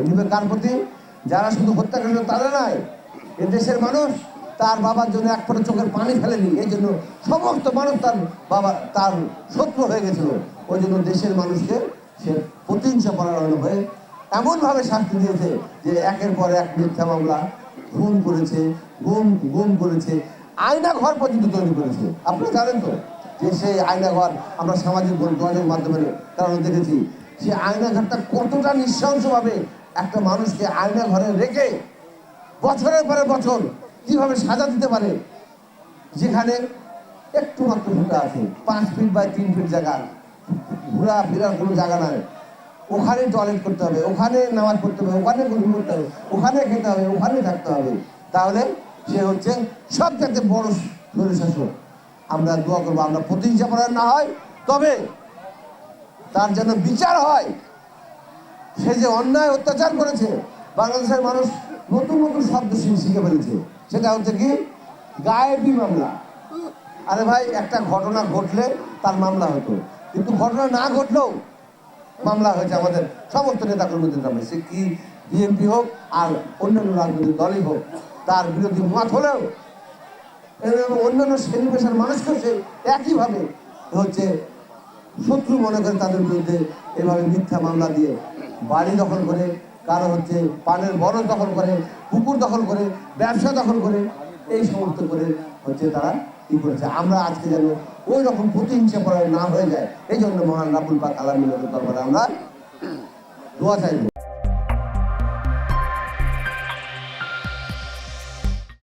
নিবে কার প্রতি? যারা শুধু হত্যা করেছিল তারা নয়, এ দেশের মানুষ তার বাবার জন্য এক ফোঁটা চোখের পানি ফেলেনি, এই জন্য সমস্ত মানুষ তার শত্রু হয়ে গেছিল। ওই জন্য দেশের মানুষকে সে প্রতিহিংসা পরায়ণ হয়ে এমনভাবে শাস্তি দিয়েছে যে একের পর এক মিথ্যা মামলা, খুন করেছে, গুম করেছে, আয়না ঘর পর্যন্ত তৈরি করেছে। আপনারা জানেন তো যে সেই আয়না ঘর আমরা সামাজিক যোগাযোগের মাধ্যমে কারণে দেখেছি, সে আয়না ঘরটা কতটা নৃশংসভাবে একটা মানুষকে আয়না ঘরে রেখে বছরের পরে বছর কিভাবে সাজা দিতে পারে, যেখানে একটু মাত্র ফুটা আছে, 5 ফিট বাই 3 ফিট জায়গা, ঘোরা ফেরার কোনো জায়গা নাই, ওখানে টয়লেট করতে হবে, ওখানে নামাজ পড়তে হবে, ওখানে গোসল করতে হবে, ওখানে খেতে হবে, ওখানে থাকতে হবে। তাহলে সে হচ্ছে সবচেয়ে বড় স্বৈরশাসক। আমরা দোয়া করবো আমরা প্রতিহিংসা করার না হয়, তবে তার যেন বিচার হয়। সে যে অন্যায় অত্যাচার করেছে, বাংলাদেশের মানুষ নতুন নতুন শব্দ শিখে ফেলেছে। সেটা হচ্ছে কি? গায়েবী মামলা। আরে ভাই, একটা ঘটনা ঘটলে তার মামলা হতো, কিন্তু ঘটনা না ঘটলেও মামলা হয়েছে আমাদের সমস্ত নেতাকর্মীদের নামে। সে কি বিএনপি হোক আর অন্যান্য রাজনৈতিক দলই হোক, তার বিরোধী মত হলেও অন্যান্য শ্রেণী পেশার মানুষকেও সে একইভাবে হচ্ছে শত্রু মনে করে তাদের বিরুদ্ধে এভাবে মিথ্যা মামলা দিয়ে বাড়ি দখল করে, কারো হচ্ছে পানের বরজ দখল করে, পুকুর দখল করে, ব্যবসা দখল করে, এই সমস্ত করে হচ্ছে তারা কি করেছে। আমরা আজকে যেন ওই রকম প্রতিহিংসা পরায়ণ না হয়ে যায়, এই জন্য মহান রাব্বুল পাক আল্লাহর মিলাদের দরবারে আমরা দোয়া চাইব।